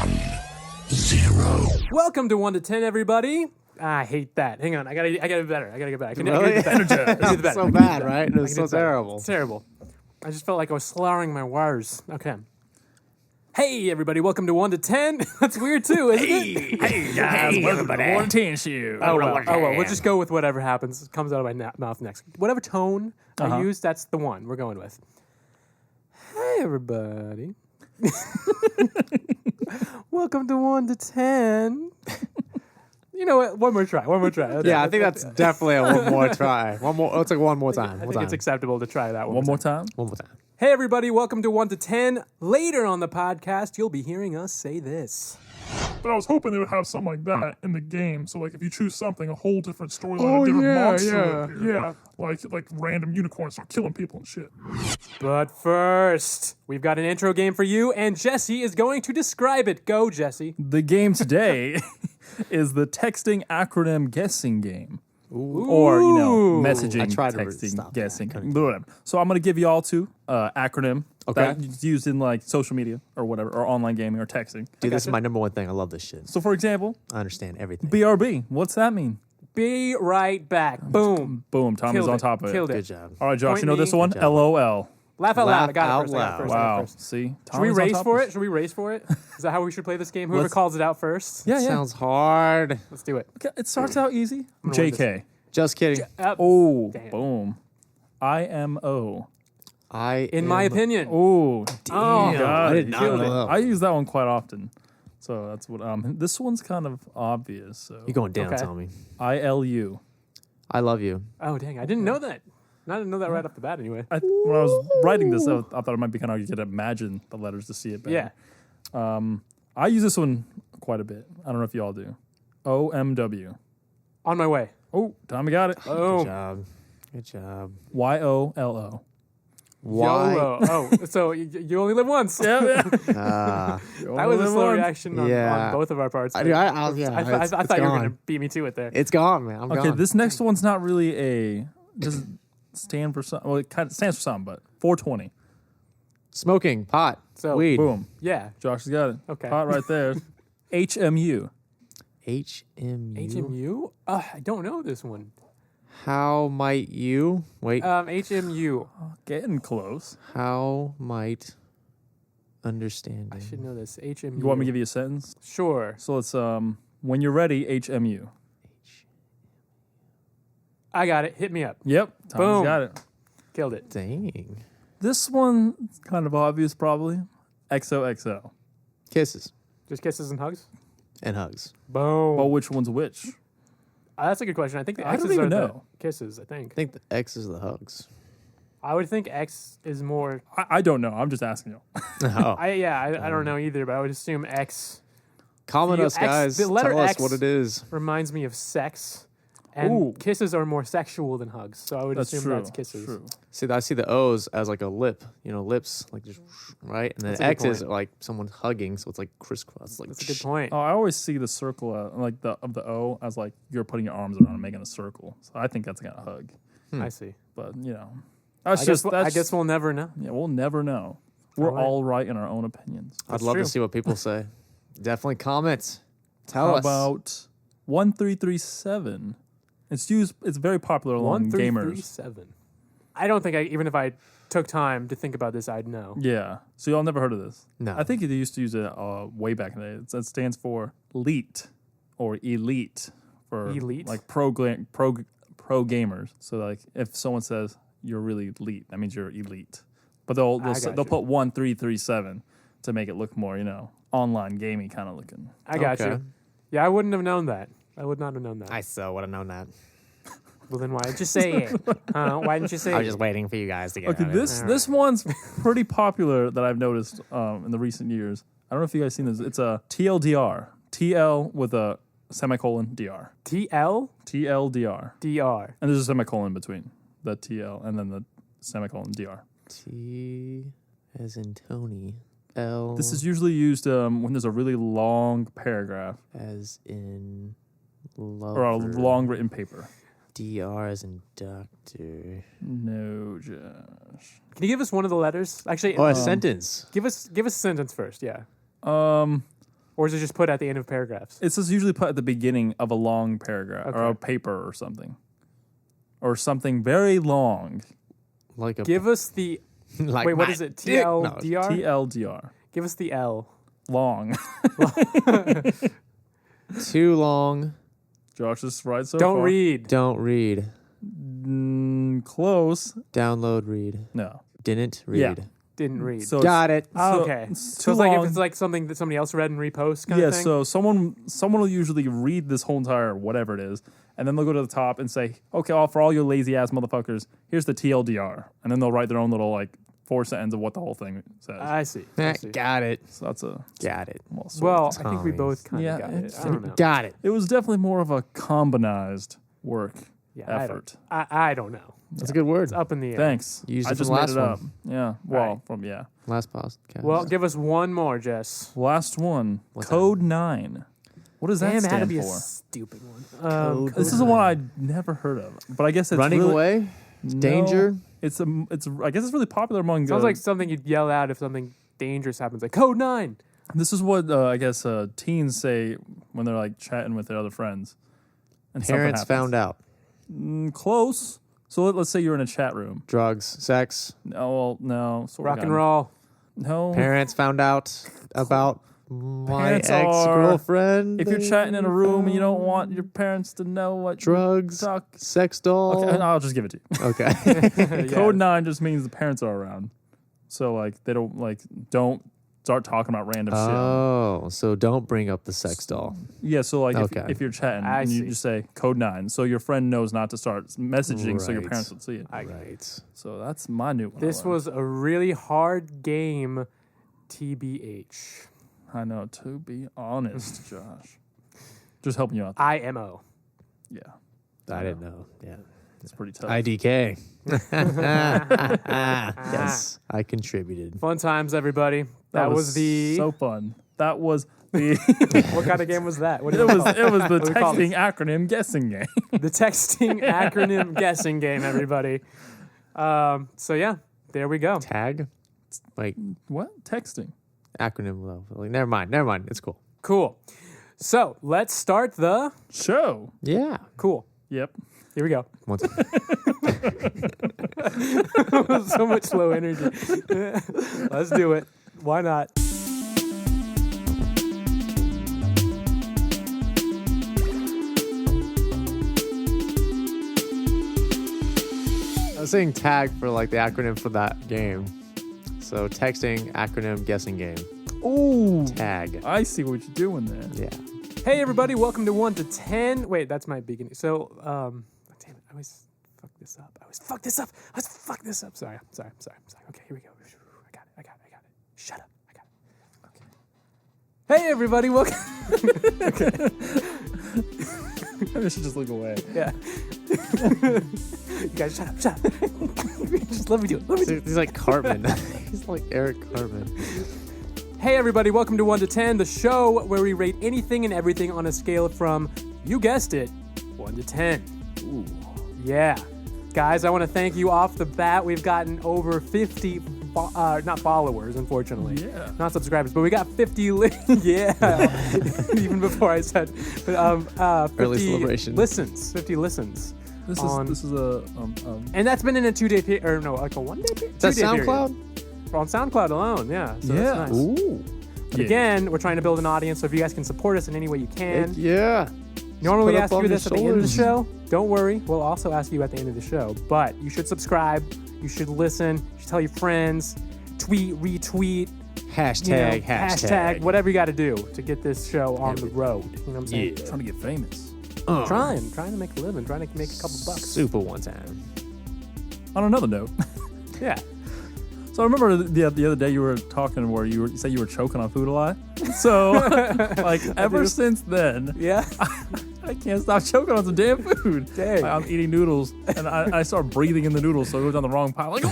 0. Welcome to 1 to 10, everybody. I hate that. Hang on, I gotta get better. I gotta get better. Really? It's so bad, right? It was so terrible. It's terrible. I just felt like I was slurring my words. Okay. Hey, everybody, welcome to 1 to 10. That's weird, too, isn't it? Hey guys, welcome to the 1 to 10 show. Oh, well. We'll just go with whatever happens. It comes out of my mouth next. Whatever tone I use, that's the one we're going with. Hey, everybody. Welcome to 1 to 10. You know what? One more try. Yeah, I think that's definitely a one more try. Let's take one more time. I think it's acceptable to try that one. One more time? One more time. Hey, everybody. Welcome to 1 to 10. Later on the podcast, you'll be hearing us say this. But I was hoping they would have something like that in the game. So, like, if you choose something, a whole different storyline, a different monster. Yeah. Like random unicorns start killing people and shit. But first, we've got an intro game for you, and Jesse is going to describe it. Go, Jesse. The game today is the texting acronym guessing game. Ooh. Or, messaging, I tried to texting, stop guessing. that. Whatever. So I'm going to give you all two acronym Okay. that's used in like social media or whatever, or online gaming or texting. Dude, this is my number one thing. I love this shit. So for example, I understand everything. BRB. What's that mean? Be right back. Boom. Boom. Tom is on top of it. Killed it. Good job. All right, Josh, Point you know me. this one? Good job. LOL. Laugh out loud. I got Laugh it first. out I got it first. Wow. See? Should Tom we is on race top for of it? Should we race for it? Is that how we should play this game? Whoever Let's- calls it out first? Yeah. Sounds hard. Let's do it. Okay, it starts out easy. gonna win JK. Just kidding. Oh, Damn. boom. IMO. In my opinion. Oh, Oh, God. I did not Killed it. know. I use that one quite often. So that's what this one's kind of obvious. So You're going down, Okay. Tommy. ILU. I love you. Oh, dang. I didn't know that. I didn't know that right off the bat anyway. When I was writing this, I thought it might be kind of hard to imagine the letters to see it better. Yeah. I use this one quite a bit. I don't know if y'all do. OMW. On my way. Oh, Tommy got it. Good Oh. job. Good job. YOLO. Why? YOLO. Oh, so you only live once. Yeah. Ah. That was a slow reaction on both of our parts. I but thought I it's thought you were going to gone. beat me to it there. It's gone, man. I'm Okay, gone. this next one's not really a doesn't stand for something. Well, it kind of stands for something, but 420. Smoking, pot, So- weed. Boom. Yeah. Josh has got it. Okay. Pot right there. HMU. HMU. HMU? I don't know this one. How might you? Wait. HMU. Getting close. How might understanding? I should know this. HMU. You want me to give you a sentence? Sure. So let's when you're ready, HMU. I got it. Hit me up. Yep. Tom's Boom. got it. Killed it. Dang. This one's kind of obvious probably. XOXO. Kisses Just kisses and hugs? and hugs. Boom. Well, which one's which? That's a good question. I think the I don't X's even are the know. kisses, I think. I think the X is the hugs. I would think X is more... I don't know. I'm just asking you. Oh. I don't know either, but I would assume X Comment You- us, X- guys. the letter Tell us X what it is. reminds me of sex. And Ooh. kisses are more sexual than hugs, so I would That's assume true. that's kisses. True. See, I see the O's as like a lip. Lips, like just right, and then That's a good X is point. like someone hugging, so it's like crisscross. Like That's a good point. Oh, I always see the circle like the O as like you're putting your arms around and making a circle. So I think that's a kind of hug. I see. But I guess we'll never know. yeah, we'll never know. We're All right. all right in our own opinions. I'd love true. to see what people say. Definitely comment. Tell How us. about 1337? It's very popular among gamers. 1337. I don't think even if I took time to think about this, I'd know. Yeah. So y'all never heard of this? No. I think they used to use it way back in the day. It stands for elite or elite for Elite? like pro gamers. So like if someone says you're really elite, that means you're elite. But they'll got you. put 1337 to make it look more online gaming kind of looking. I got Okay. you. Yeah, I wouldn't have known that. I would not have known that. I so would have known that. Well, then why didn't you say it? Why didn't you say I was it? just waiting for you guys to get Okay, out of this one's pretty popular that I've noticed in the recent years. I don't know if you guys seen this. It's a TLDR. TL with a semicolon DR. TL? TLDR. DR. And there's a semicolon in between the TL and then the semicolon DR. T as in Tony. L This is usually used when there's a really long paragraph as in or a lover. long written paper. DR as in doctor. No, Josh. Can you give us one of the letters? Actually, Oh, a sentence. give us a sentence first. Yeah. Or is it just put at the end of paragraphs? It's just usually put at the beginning of a long paragraph or a paper or something. Or something very long. Like a Give us the... like wait, what my is it? dick. TLDR? TLDR. Give us the L. Long. Too long. Josh is right so Don't far. read. Don't read. Close. Download. Read. No. Didn't read. Yeah. Didn't read. So Got it. Oh, okay. It's So too it's like long. if it's like something that somebody else read and repost kind of thing? So someone will usually read this whole entire whatever it is, and then they'll go to the top and say, okay, for all you lazy ass motherfuckers, here's the TLDR. And then they'll write their own little 4 sentences of what the whole thing says. I see. I see. Got it. So that's a Got it. Well, I think we Tommy. both kind of Yeah, got it. it's- I don't know. Got it. it was definitely more of a combinized work effort. I don't know. That's a good word. It's up in the air. Thanks. You used I it just from made last it up. one. Yeah. Well, Last podcast. Well, give us one more, Jess. last one. What's Code 9. What does that Damn, it had to stand be a for? stupid one. This is the one I'd never heard of, but I guess it's running really, away. Danger. It's I guess it's really popular among. Sounds like something you'd yell out if something dangerous happens. Like, Code 9. This is what I guess teens say when they're chatting with their other friends. And Parents found out. Close. So let's say you're in a chat room. Drugs. Sex. No, no. Sort of Rock and roll. No. Parents found out about my Parents are- ex-girlfriend. If you're chatting in a room and you don't want your parents to know what Drugs. you talk. Sex doll. Okay, I'll just give it to you. Okay. Code 9 just means the parents are around. So they don't start talking about random Oh, so don't bring up the sex doll. shit. Yeah, so Okay. if you're chatting I and you see. just say code 9, so your friend knows not to start messaging so your Right. parents will see it. Right. So that's my new one. This was a really hard game, TBH. I know, to be honest, Josh. Just helping you out. IMO. Yeah. I didn't know. Yeah. It's pretty tough. IDK. Yes, I contributed. Fun times, everybody. That was the... so fun. That was the what kind of game was that? What do it you was call it? it was the What do we call texting acronym guessing game. The texting acronym guessing game, everybody. So, yeah, there we go. Tag? Like, What? Texting. acronym, though. Like, never mind. It's cool. Cool. So, let's start the... Show. Yeah. Cool. Yep. Here we go. One time. So much slow energy. Let's do it. Why not? I was saying tag for the acronym for that game. So texting, acronym, guessing game. Ooh. Tag. I see what you're doing there. Yeah. Hey, everybody. Welcome to 1 to 10. Wait, that's my beginning. So, damn it. I always fuck this up. Sorry. Okay, here we go. I got it. Shut up. I got it. Okay. Hey, everybody. Welcome. I should just look away. Yeah. You guys, shut up. Just let me do it. He's like Cartman. He's like Eric Cartman. Hey, everybody. Welcome to 1 to 10, the show where we rate anything and everything on a scale from, you guessed it, 1 to 10. Ooh. Yeah. Guys, I want to thank you off the bat. We've gotten over 50, not followers, unfortunately. Yeah. Not subscribers, but we got 50, yeah. Even before I said, but 50 Early celebration. 50 listens. This is a And that's been in a 2-day period, or no, like a 1-day period? Is that 2-day period. SoundCloud? On SoundCloud alone, yeah. So Yeah. that's nice. Ooh. But again, we're trying to build an audience, so if you guys can support us in any way you can. Heck yeah. Normally put up ask you on this the at the end of the shoulders. show. Don't worry, we'll also ask you at the end of the show. But you should subscribe, you should listen, you should tell your friends, tweet, retweet, Hashtag. whatever you got to do to get this show on the road. You know what I'm saying? Yeah. trying to get famous. Trying to make a living, trying to make a couple bucks. Super one time. On another note, Yeah. so I remember the other day you were talking where you said you were choking on food a lot. So ever since then, Yeah. I can't stop choking on some damn food. Dang. I'm eating noodles and I start breathing in the noodles, so it goes down the wrong pile. Like,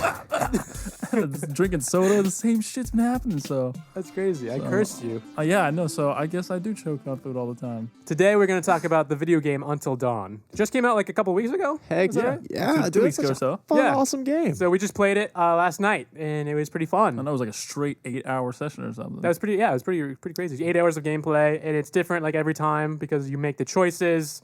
drinking soda. The same shit's been happening. So That's crazy. I cursed you. yeah, I know. So I guess I do choke on food all the time. Today we're going to talk about the video game Until Dawn. Just came out like a couple weeks ago. Heck Is that yeah. right? Yeah, Two dude, weeks it's ago or such so. a fun, Yeah. awesome game. So we just played it last night, and it was pretty fun. I know it was like a straight 8-hour session or something. That was pretty. Yeah, it was pretty crazy. 8 hours of gameplay, and it's different like every time because you make the choices,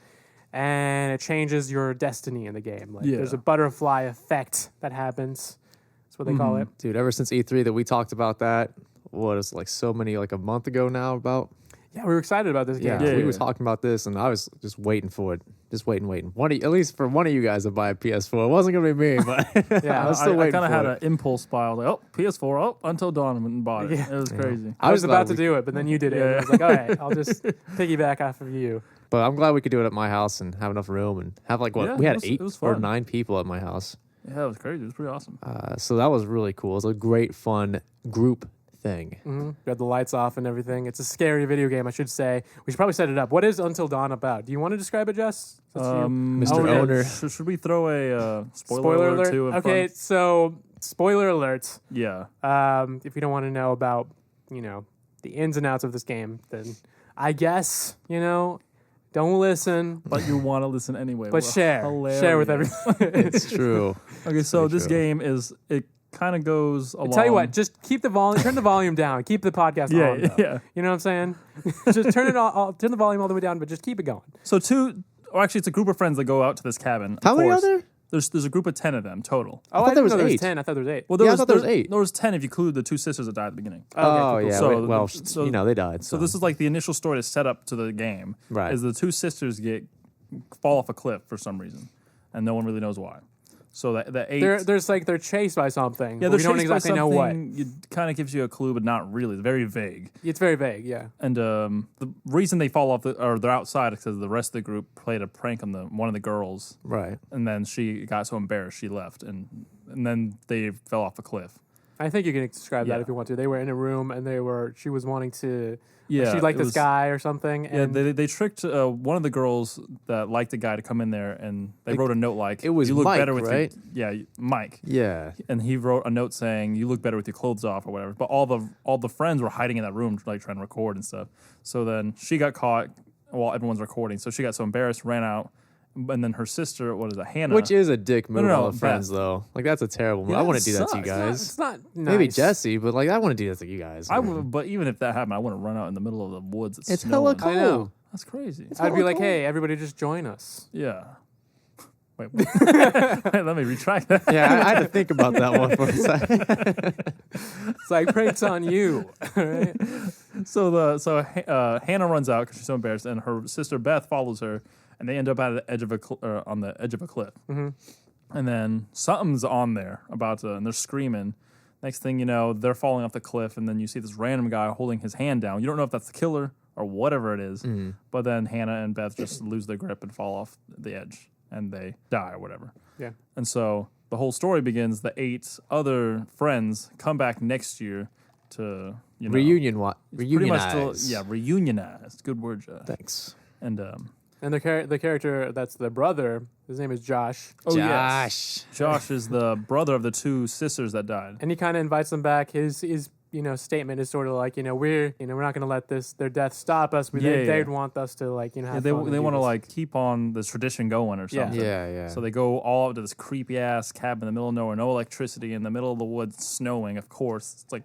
and it changes your destiny in the game. Like Yeah. there's a butterfly effect that happens. That's what they call it. Dude, ever since E3 that we talked about that, what is like so many, like a month ago now about? Yeah, we were excited about this game. Yeah, we yeah. were talking about this, and I was just waiting for it. Just waiting. At least for one of you guys to buy a PS4. It wasn't going to be me, but Yeah, I was still I waiting kind of for had it. an impulse buy. I was like, oh, PS4, Until Dawn, and bought it. Yeah. It was crazy. I was glad about to we- do it, but then you did it. Yeah. And I was like, all right, I'll just piggyback off of you. But I'm glad we could do it at my house and have enough room and have like what Yeah, we it had was- 8 it was or fun. 9 people at my house. Yeah, it was crazy. It was pretty awesome. So that was really cool. It was a great, fun group thing. We had the lights off and everything. It's a scary video game, I should say. We should probably set it up. What is Until Dawn about? Do you want to describe it, Jess? Since you- Mr. yeah. Owner. Should we throw a spoiler alert too? In Okay, front? so spoiler alert. Yeah. If you don't want to know about, the ins and outs of this game, then I guess, don't listen, But you want to listen anyway. but Well, share with hilarious. everyone. It's true. Okay, so this true. game it kind of goes along. Tell you what, just keep the volume, turn the volume down, keep the podcast on. Yeah, though. yeah. You know what I'm saying? Just turn it on, turn the volume all the way down, but just keep it going. So actually, it's a group of friends that go out to this cabin. How Of many are course, there? There's a group of 10 of them total. Oh, thought I there didn't was know there was 8. 10. I thought there was 8. Well, Yeah, I thought there was 8. There was 10 if you include the 2 sisters that died at the beginning. Oh, cool. yeah. So- wait, well, so- they died. So this is like the initial story to set up to the game. Right. Is the 2 sisters fall off a cliff for some reason, and no one really knows why. So the 8. They're chased by something. yeah, but they're we don't chased by exactly know what. something. It kind of gives you a clue, but not really. It's very vague. It's very vague, yeah. And the reason they fall off or they're outside is because the rest of the group played a prank on one of the girls, right. and then she got so embarrassed she left, and then they fell off a cliff. I think you can describe that Yeah. if you want to. They were in a room and she was wanting to. Yeah, she liked it this was- guy or something. Yeah, And they tricked one of the girls that liked the guy to come in there, and they wrote a note like, it was "You look Mike, better with right? Mike." Yeah. And he wrote a note saying, "You look better with your clothes off" or whatever. But all the friends were hiding in that room, like trying to record and stuff. So then she got caught while everyone's recording. So she got so embarrassed, ran out, and then her sister, what is it, Hannah? Which is a dick move no, on the friends, Beth. though. Like, that's a terrible move. Yeah, I want it to do that to you sucks. guys. it's not Maybe nice. Jesse, but like, I want to do that to you guys. I man. would, but even if that happened, I wouldn't run out in the middle of the woods. It's snowing. hella cold. I know. That's crazy. I'd be hella like, cold. hey, everybody just join us. Yeah. Wait, wait, let me retract that. Yeah, I had to think about that one for a second. It's like, pranks on you. Right? So Hannah runs out because she's so embarrassed, and her sister Beth follows her, and they end up at the edge of on the edge of a cliff. Mm-hmm. And then something's on there and they're screaming. Next thing you know, they're falling off the cliff, and then you see this random guy holding his hand down. You don't know if that's the killer or whatever it is, but then Hannah and Beth just lose their grip and fall off the edge, and they die or whatever. Yeah. And so the whole story begins. The 8 other friends come back next year to Reunionize. pretty much reunionize. Good word, Josh. Thanks. And And the character that's the brother, his name is Josh. yes. Josh is the brother of the 2 sisters that died. And he kind of invites them back. His statement is sort of like, we're not going to let their death stop us. They'd want us to have They fun and do want to this. keep on this tradition going or Yeah. something. Yeah. So they go all up to this creepy ass cabin in the middle of nowhere, no electricity, in the middle of the woods, snowing. Of course, it's like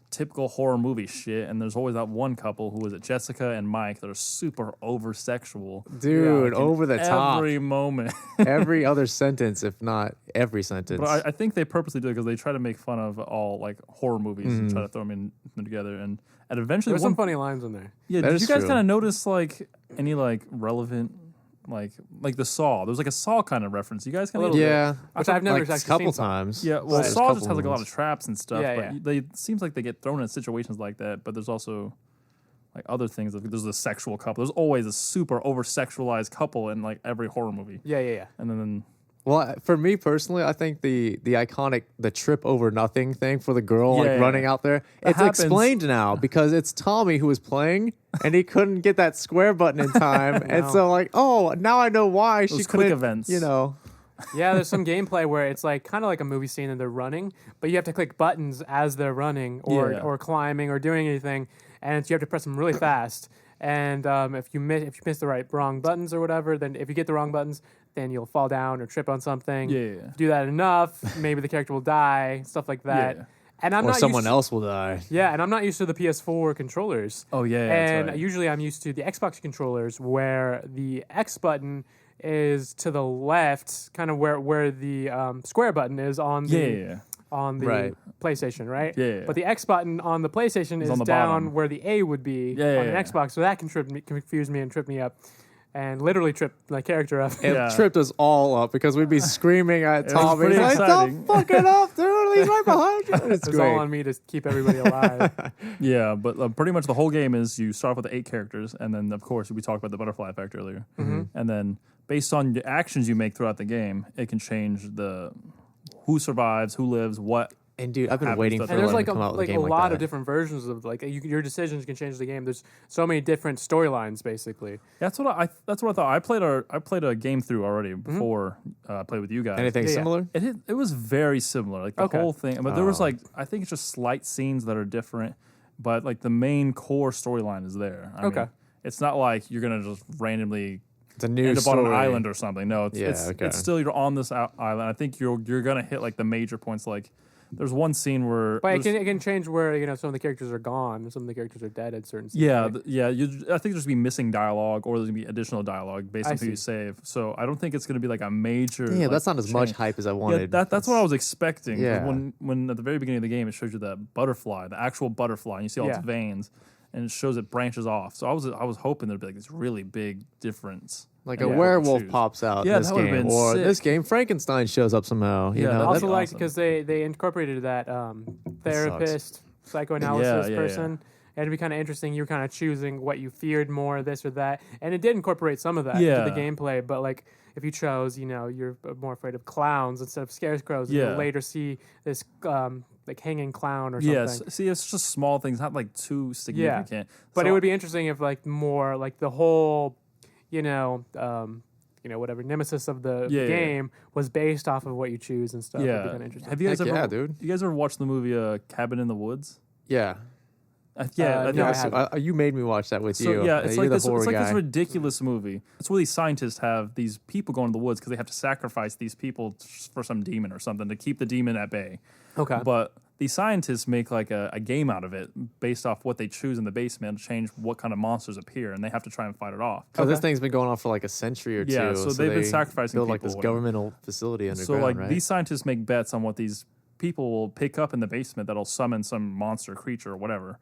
typical horror movie shit. And there's always that one couple who is it, Jessica and Mike, that are super over sexual, Dude, over the top. every moment. Every other sentence, if not every sentence. But I think they purposely do it because they try to make fun of all like horror movies and try to throw them in together. And eventually, There's some funny lines in there. yeah. That Did is you guys true. kind of notice like any like relevant like the Saw? There's like a Saw kind of reference. You guys kind of yeah. Which I've never like actually a couple seen some. times. Yeah, well, There's a Saw just couple has like a lot of ones. traps and stuff. Yeah, but yeah. they seems like they get thrown in situations like that. But there's also like other things. Like, there's a sexual couple. There's always a super over sexualized couple in like every horror movie. Yeah. And then Well, for me personally, I think the iconic the trip over nothing thing for the girl Yeah. running out there. It's happens. explained now because it's Tommy who was playing and he couldn't get that square button in time, and so like, oh, now I know why she Those quick couldn't. events. Yeah, there's some gameplay where it's like kind of like a movie scene and they're running, but you have to click buttons as they're running or climbing or doing anything, and you have to press them really fast. And if you miss the wrong buttons or whatever, then if you get the wrong buttons, then you'll fall down or trip on something. Yeah. If you do that enough, maybe the character will die, stuff like that. Yeah. And I'm Or not someone used else will die. Yeah, and I'm not used to the PS4 controllers. Oh yeah, and that's right. usually I'm used to the Xbox controllers where the X button is to the left, kind of where the square button is on the Right. PlayStation, right? Yeah. But the X button on the PlayStation is on the down bottom. where the A would be on an Xbox, so that confused me and tripped me up. And literally tripped my character up. It tripped us all up because we'd be screaming at Tom. pretty He's like, exciting. "Don't fuck it up, dude! He's right behind you." It's It's great. all on me to keep everybody alive. Yeah, but pretty much the whole game is you start off with the 8 characters, and then of course we talked about the butterfly effect earlier, and then based on the actions you make throughout the game, it can change the who survives, who lives, what. And dude, I've been happens waiting to for And there's them like to come out with a a game like lot that. of different versions of your decisions can change the game. There's so many different storylines, basically. That's what I thought. I played a game through already before I played with you guys. Anything Yeah. similar? It was very similar, like the Okay. whole thing. But there was like I think it's just slight scenes that are different, but like the main core storyline is there. I Okay. mean, it's not like you're gonna just randomly It's a new end up story. on an island or something. No, it's Yeah, it's, okay. it's still you're on this island. I think you're gonna hit like the major points. Like there's one scene where But there's- it can change where some of the characters are gone, some of the characters are dead at certain. scenes, yeah, right? I think there's gonna be missing dialogue, or there's gonna be additional dialogue based I on who you see. save. So I don't think it's gonna be like a major. Yeah, like, that's not as much change. hype as I Yeah, wanted. that's what I was expecting. 'Cause Yeah. When at the very beginning of the game, it shows you the butterfly, the actual butterfly, and you see all its Yeah. veins, and it shows it branches off. So I was hoping there'd be like this really big difference. Like Yeah. a werewolf Choose. pops out Yeah, in this that would've game, been or sick. this game Frankenstein shows up somehow. You Yeah, know, that'd I also be liked awesome. because they incorporated that therapist, psychoanalysis Yeah. person. It'd be kind of interesting. You were kind of choosing what you feared more, this or that, and it did incorporate some of that Yeah. into the gameplay. But like, if you chose, you're more afraid of clowns instead of scarecrows, and Yeah. you'll later see this like hanging clown or something. Yes, see, it's just small things, not like too significant. But So- it would be interesting if like more like the whole, whatever nemesis of the Yeah, yeah, game was based off of what you choose and stuff. It'd be Yeah, kind of interesting. have you guys Heck ever? yeah, dude. You guys ever watched the movie Cabin in the Woods? yeah. I no, think I it's- haven't. You made me watch that with So you. yeah, it's you're like the this. horror It's like guy. this ridiculous movie. It's where these scientists have these people go into the woods because they have to sacrifice these people for some demon or something to keep the demon at bay. Okay. But these scientists make like a game out of it based off what they choose in the basement to change what kind of monsters appear, and they have to try and fight it off. So this thing's been going on for like a century or two. Yeah, so they've been sacrificing build like people this or whatever. governmental facility So underground, like right? these scientists make bets on what these people will pick up in the basement that'll summon some monster creature or whatever.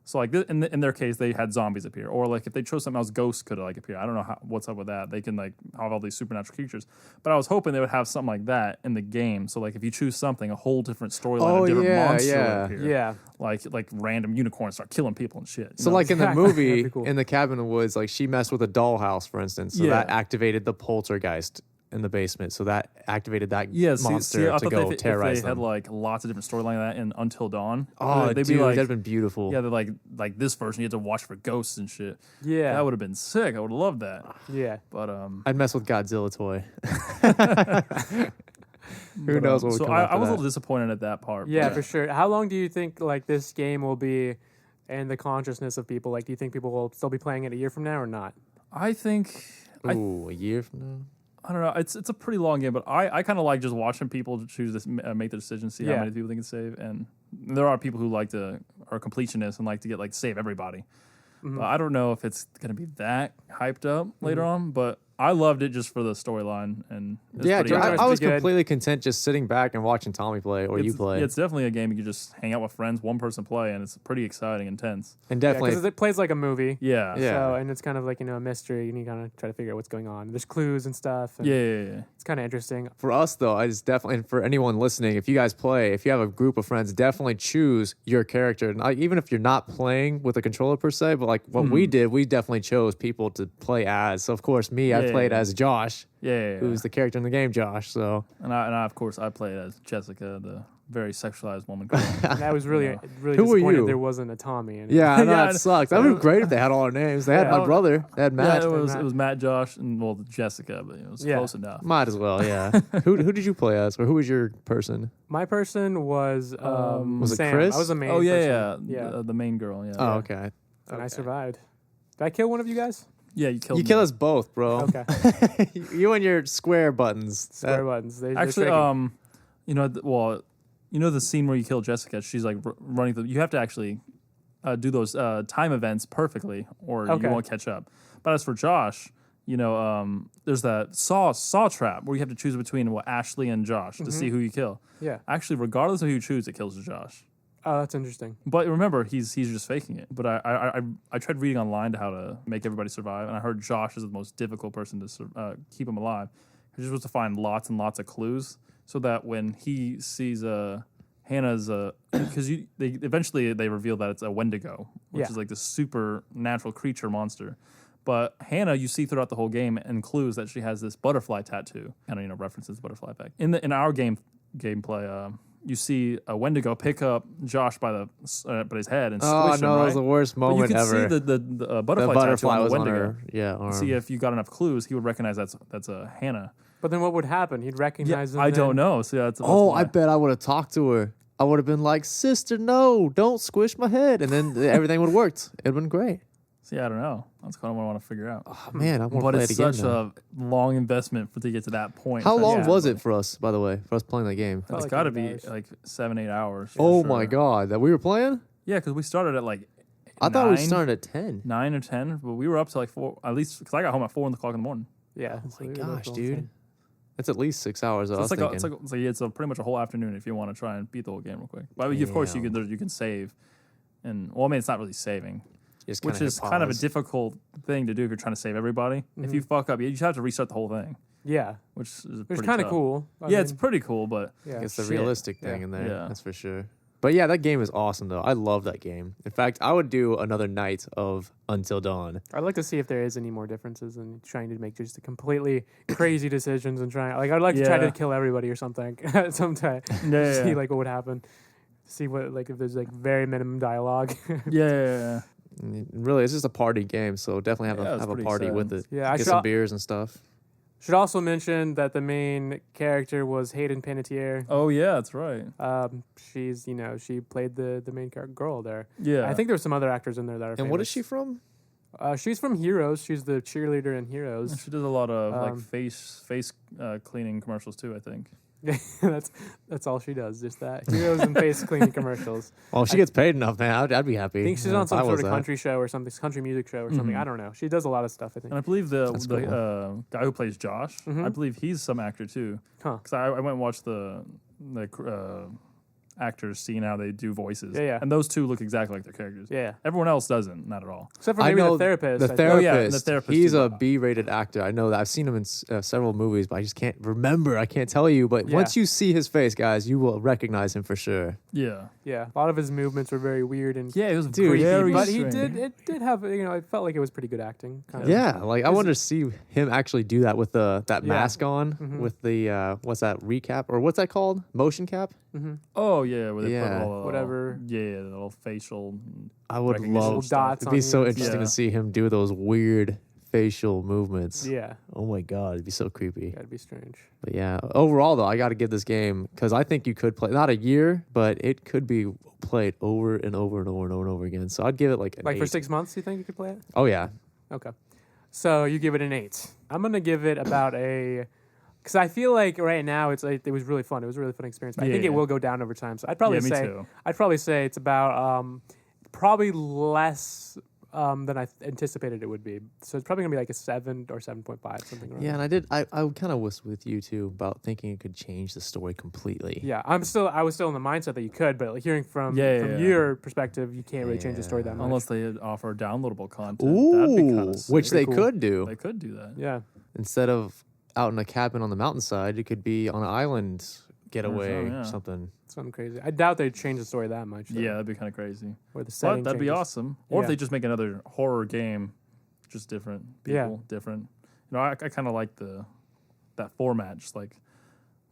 So like in their case, they had zombies appear, or like if they chose something else, ghosts could like appear. I don't know what's up with that. They can like have all these supernatural creatures, but I was hoping they would have something like that in the game. So like if you choose something, a whole different storyline, a different monster will appear. Yeah. Like random unicorns start killing people and shit. you So know? like in the Exactly. That'd movie, be cool. in the cabin in the woods, like she messed with a dollhouse, for instance. So Yeah. that activated the poltergeist in the basement. So that activated that yeah, monster I to thought go if terrorize they had them. like lots of different storyline like that in Until Dawn. Oh, they'd dude, be like, that'd been beautiful. yeah, they're like this version you had to watch for ghosts and shit. Yeah. That would have been sick. I would have loved that. Yeah. But I'd mess with Godzilla toy. Who knows what would so come I after was a that. little disappointed at that part. Yeah, but for sure. How long do you think like this game will be in the consciousness of people? Like, do you think people will still be playing it a year from now or not? I think Ooh, a year from now? I don't know. It's a pretty long game, but I kind of like just watching people choose this, make the decision, see how Yeah. many people they can save. And there are people who are completionists and like to get save everybody. Mm-hmm. But I don't know if it's gonna be that hyped up later on. But I loved it just for the storyline and it's Yeah, pretty dude, I interesting. was Good. completely content just sitting back and watching Tommy play or you It's- play. yeah, it's definitely a game you can just hang out with friends, one person play, and it's pretty exciting, intense. And Yeah, definitely, because it plays like a movie. Yeah, Yeah. So, and it's kind of like, a mystery, and you kind of try to figure out what's going on. There's clues and stuff. And yeah. It's kind of interesting. for us though, I just definitely, and for anyone listening, if you guys play, if you have a group of friends, definitely choose your character. Not, even if you're not playing with a controller per se, but like what we did, we definitely chose people to play as. So of course, me, I Yeah. played as Josh, Yeah. who's the character in the game, Josh. So And I of course I played as Jessica, the very sexualized woman. Girl. And that was really, really Who were disappointed you? there wasn't a Tommy. In it. Yeah, I know Yeah, that sucks. That would be great if they had all our names. They had Yeah. my brother. They had Matt. Yeah, it was Matt, Josh, and well Jessica, but it was Yeah. close enough. Might as well, yeah. Who did you play as, or who was your person? My person was Was it Sam. Chris? I was the main. Oh person. yeah. The main girl. Yeah. Oh, okay. And I survived. Did I kill one of you guys? Yeah, you killed. You me. kill us both, bro. Okay. You and your square buttons. Square buttons. They're Actually, tricky. you know, you know the scene where you kill Jessica. She's like running through. You have to actually do those time events perfectly, or Okay. you won't catch up. But as for Josh, you know, there's that saw trap where you have to choose between Ashley and Josh to see who you kill. Yeah. Actually, regardless of who you choose, it kills Josh. Oh, that's interesting. But remember, he's just faking it. But I tried reading online to how to make everybody survive, and I heard Josh is the most difficult person to keep him alive. He's supposed to find lots and lots of clues so that when he sees Hannah's, because they eventually reveal that it's a Wendigo, which Yeah. is like this supernatural creature monster. But Hannah, you see throughout the whole game, and clues that she has this butterfly tattoo. And references the butterfly effect in our gameplay. You see a Wendigo pick up Josh by his head and Oh squish no, him. that Right? was the worst But you moment can ever. see the the butterfly butterfly tattoo on was the on Wendigo. her arm. See if you got enough clues, he would recognize that's a Hannah. But then what would happen? He'd recognize them. I don't then? know. So that's Oh, why. I bet I would have talked to her. I would have been like, "Sister, no, don't squish my head," and then everything would have worked. It'd been great. See, I don't know. That's kind of what I want to figure out. Oh, man, I want to But play it's it again. such though. a long investment to get to that point. How long Yeah. was it for us, by the way, for us playing that game? Felt It's like got to 8 be hours. like 7-8 hours. for Oh sure. my god, that we were playing? Yeah, because we started at like I thought we 9, started at 10. 9 or 10, but we were up to like 4, at least because I got home at 4 o'clock in the morning. Yeah. Oh so my we were both gosh, all dude. insane. That's at least 6 hours. I So was it's like thinking. it's pretty much a whole afternoon if you want to try and beat the whole game real quick. But of course you can save, and I mean it's not really saving, Just which kinda is hit kind of a pause. difficult thing to do if you're trying to save everybody. If you fuck up, you just have to restart the whole thing, Yeah. which is It was pretty kind of tough. cool. I Yeah, it's mean, pretty cool, but yeah. It's the shit. realistic thing Yeah. in there. Yeah. That's for sure. But yeah, that game is awesome though. I love that game. In fact, I would do another night of Until Dawn. I'd like to see if there is any more differences in trying to make just completely crazy decisions and trying. Like, I'd like to try Yeah. to kill everybody or something sometime. Yeah. See like what would happen. See what like if there's like very minimum dialogue. yeah. Really, it's just a party game, so definitely have Yeah, a it's have a pretty party sad. with it. Yeah, I Get should some al- beers and stuff. Should also mention that the main character was Hayden Panettiere. Oh yeah, that's right. She's she played the main girl there. Yeah, I think there's some other actors in there that are. And what is famous. she from? She's from Heroes. She's the cheerleader in Heroes. she does a lot of like Um, face cleaning commercials too. I think. that's all she does. Just that Heroes and face cleaning commercials. Well, if she gets paid enough, man, I'd be happy. I think she's Yeah, on if some I sort was of that. country show or something, country music show or something. I don't know. She does a lot of stuff. I think. And I believe the That's guy who plays Josh, I believe he's some actor too. Huh. Because I went and watched the actors seeing how they do voices. Yeah. And those two look exactly like their characters. Yeah. Everyone else doesn't, not at all. Except for I maybe know the therapist. The I think. therapist. Oh, yeah, the therapist He's too. a B-rated actor. I know that. I've seen him in several movies, but I just can't remember. I can't tell you. But Yeah. once you see his face, guys, you will recognize him for sure. Yeah. Yeah. A lot of his movements were very weird and Yeah, it was Dude, very but he strange. did have it felt like it was pretty good acting. Kind of. Yeah, like I want to see him actually do that with that Yeah. mask on, with the what's that recap or what's that called? Motion cap. Oh yeah, where they Yeah. put all the Whatever. Yeah, the little facial. I would Recognition love. Little dots It'd be on so you. interesting Yeah. to see him do those weird facial movements. Yeah. Oh my god, it'd be so creepy. That'd be strange. But yeah, overall though, I got to give this game because I think you could play not a year, but it could be played over and over and over and over and over again. So I'd give it like an Like for 8. 6 months, you think you could play it? Oh yeah, Okay. So you give it an 8. I'm gonna give it about a. Because I feel like right now it was really fun. It was a really fun experience. But I think Yeah. it will go down over time. So I'd probably Yeah, me say too. it's about probably less than I anticipated it would be. So it's probably gonna be like a 7 or 7.5, something around. yeah, and I kind of was with you too about thinking it could change the story completely. Yeah, I was still in the mindset that you could, but like hearing from Yeah. your perspective, you can't really change the story that much. Unless they offer downloadable content, that'd be kind Ooh, of which they cool. could do. They could do that. Yeah, Instead of out in a cabin on the mountainside, it could be on an island getaway yeah. or something. something crazy. I doubt they'd change the story that much. though. Yeah, that'd be kind of crazy. or the setting. But that'd be changes. awesome. Or Yeah. if they just make another horror game, just different people, Yeah. different. You know, I kind of like that format, just like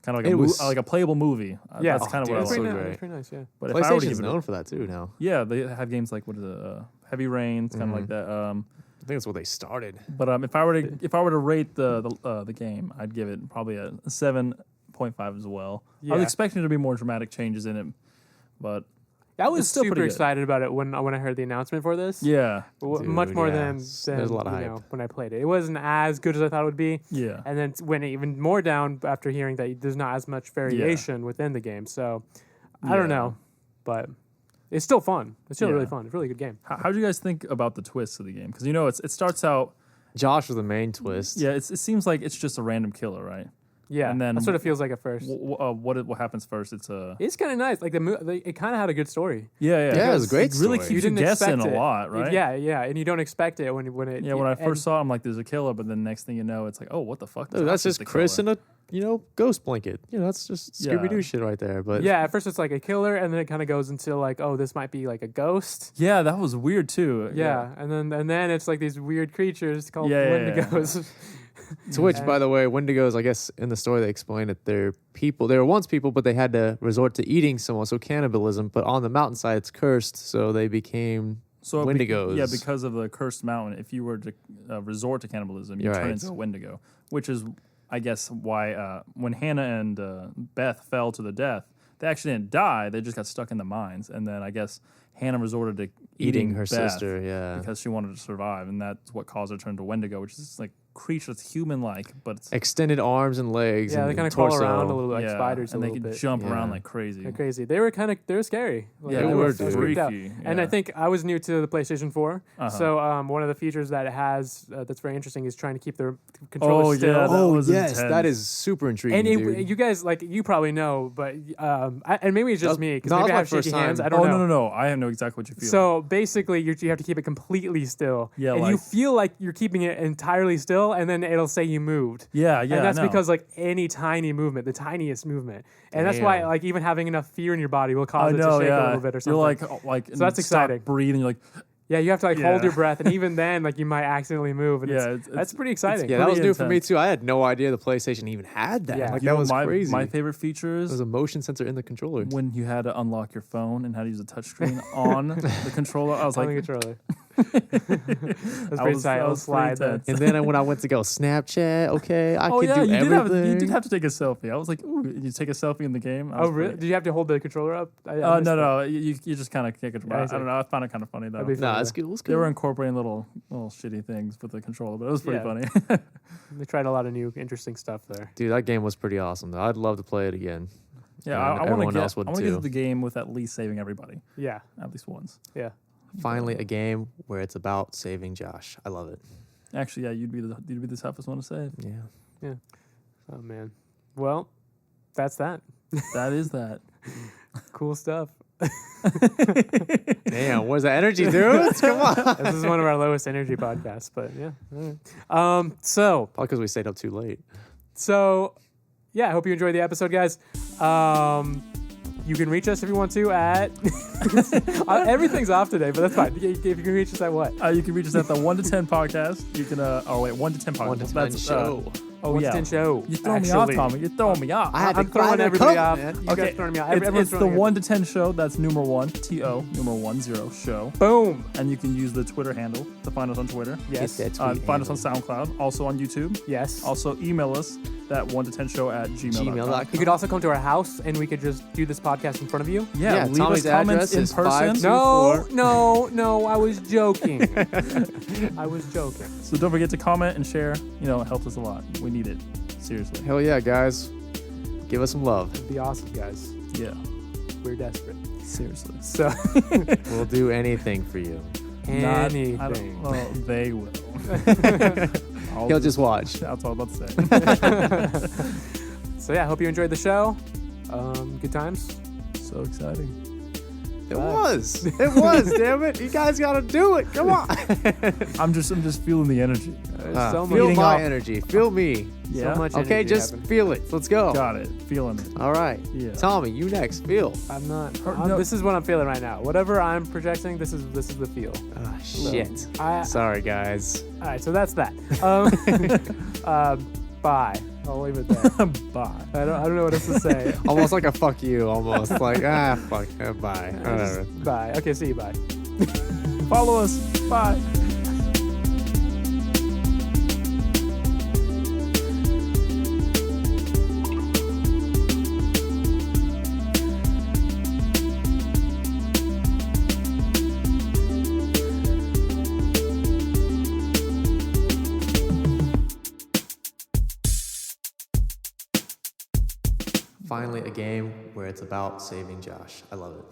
kind of It was- like a playable movie. Yeah, That's kind of dude, what I it's like. so nice. great. It's pretty nice. Yeah. But if I were to PlayStation's give it, known for that too now. yeah, they have games like what is it, Heavy Rain, it's kind of like that. I think that's what they started. But if I were to rate the game, I'd give it probably a 7.5 as well. I Yeah. was expecting there to be more dramatic changes in it, but I was It's still super pretty good. excited about it when I heard the announcement for this. yeah, Much Dude, more yeah. than There's a lot of you hype. know, when I played it. It wasn't as good as I thought it would be. yeah. And then went even more down after hearing that there's not as much variation within the game. So I don't Yeah. know, but it's still fun. It's still Yeah. really fun. It's a really good game. How do you guys think about the twists of the game? Because it starts out, Josh was the main twist. yeah, it seems like it's just a random killer, right? Yeah, And then that's what it feels like at first. What happens first? It's It's kind of nice. Like it kind of had a good story. yeah. Yeah, it was a great It really story. keeps you didn't guessing expect a it. lot, right? Yeah, and you don't expect it when it. Yeah, when I and- first saw it, I'm like, there's a killer, but then next thing you know, it's like, oh, what the fuck? Dude, that's Josh is just the Chris killer. in a ghost blanket. That's just Yeah. Scooby Doo shit right there. But Yeah, at first it's like a killer, and then it kind of goes into like, oh, this might be like a ghost. Yeah, that was weird too. Yeah, and then it's like these weird creatures called Yeah, yeah, yeah. Wendigos. to which, by the way, Wendigos, I guess in the story they explain that they're people. They were once people, but they had to resort to eating someone, so cannibalism. But on the mountainside, it's cursed, so they became So Wendigos. yeah, because of the cursed mountain, if you were to resort to cannibalism, you You're turn right. into a Wendigo, which is, I guess, why when Hannah and Beth fell to the death, they actually didn't die. They just got stuck in the mines, and then I guess Hannah resorted to eating her Beth sister. Yeah, because she wanted to survive, and that's what caused her to turn to Wendigo, which is this, like creature that's human-like, but it's extended arms and legs. Yeah, and they kind of crawl torso. around a little like yeah, spiders, and a they little could bit. jump Yeah. around like crazy. They're crazy. They were scary. Like, Yeah, they were, dude. freaked out. Freaky, And I yeah. think I was new to the PlayStation 4, Uh-huh. so one of the features that it has that's very interesting is trying to keep the controller Oh, still. yeah, that Oh was yes, intense. that is super intriguing, And dude. you guys, like, you probably know, but and maybe it's just me because no, maybe that I was have my shaky first time. hands. I don't Oh know. no! I know exactly what you feel. So basically, you have to keep it completely still. Yeah, and like- you feel like you're keeping it entirely still, and then it'll say you moved. yeah, And that's I know. because like any tiny movement, the tiniest movement, and that's why Damn. like even having enough fear in your body will I cause it to know, shake yeah. a little bit or something. You're like, So that's stop exciting. breathing. You're like, Yeah, you have to like hold Yeah. your breath, and even then, like you might accidentally move. And Yeah, that's pretty exciting. yeah, that was pretty new for me intense. too. I had no idea the PlayStation even had that. Yeah. Like you that know, was crazy. My favorite feature There's is a motion sensor in the controller. when you had to unlock your phone and how to use a touchscreen on the controller. I was On the like, controller. That's pretty tight. I'll slide that. And then when I went to go Snapchat, okay, I oh could yeah, do you everything. did have to take a selfie. I was like, ooh, you take a selfie in the game. I Oh was really? pretty- Did you have to hold the controller up? I missed that. no, you just kind of kick it. Yeah, I I see. don't know. I found it kind of funny though. That'd be fun. Nah, it's good. It was They were good. incorporating little shitty things with the controller, but it was pretty Yeah. funny. They tried a lot of new interesting stuff there. Dude, that game was pretty awesome. Though. I'd love to play it again. Yeah, And I want everyone to else would get too. to the game with at least saving everybody, Yeah, at least once. yeah. Finally, a game where it's about saving Josh. I love it. Actually, yeah, you'd be the toughest one to save. Yeah. Oh man. Well, that's that. That is that. Cool stuff. Damn, where's that energy, dude? Come on. This is one of our lowest energy podcasts, but yeah. All right. So Probably because we stayed up too late. yeah, I hope you enjoyed the episode, guys. You can reach us if you want to at everything's off today, but that's fine. If you can reach us at what? You can reach us at the 1 to 10 podcast. You can 1 to 10 podcast. 1 to 10 That's show. Oh 1 to yeah. 10 show. You're throwing me off, actually. Tommy. You're throwing me off. I had to I'm throwing find a everybody cup, off. man. You guys throwing me off. It's Everyone's the throwing me 1 to 10 show. That's number 1, TO, number 10 show. off. Boom. And you can use the Twitter handle to find us on Twitter. Yes. Hit that tweet Find us handle. on SoundCloud, also on YouTube. Yes. Also email us that 1 to 10 show at gmail.com. Gmail.com. You could also come to our house and we could just do this podcast in front of you. Yeah, leave Tommy's us comments address in is person. 524. No, I was joking. I was joking. So don't forget to comment and share. It helps us a lot. We need it. Seriously. Hell yeah, guys. Give us some love. It'd be awesome, guys. Yeah. We're desperate. Seriously. So, We'll do anything for you. Not- anything. I don't know. They will. He'll just watch. That's all I'm about to say. So yeah, hope you enjoyed the show. Good times. So exciting. It was. It was, damn it. You guys got to do it. Come on. I'm just feeling the energy. There's so feel much, my off. energy. Feel me. Yeah. so much. Okay, energy just happening. feel it. Let's go. Got it. Feeling it. All right. Yeah. Tommy, you next. Feel. I'm not. No. This is what I'm feeling right now. Whatever I'm projecting, this is the feel. Ah, shit. All Sorry, guys. right, so that's that. Bye. I'll leave it there. Bye. I don't know what else to say. Almost like a fuck you, almost. Like, fuck, bye. Whatever. Bye. Okay, see you. Bye. Follow us. Bye. Finally, a game where it's about saving Josh. I love it.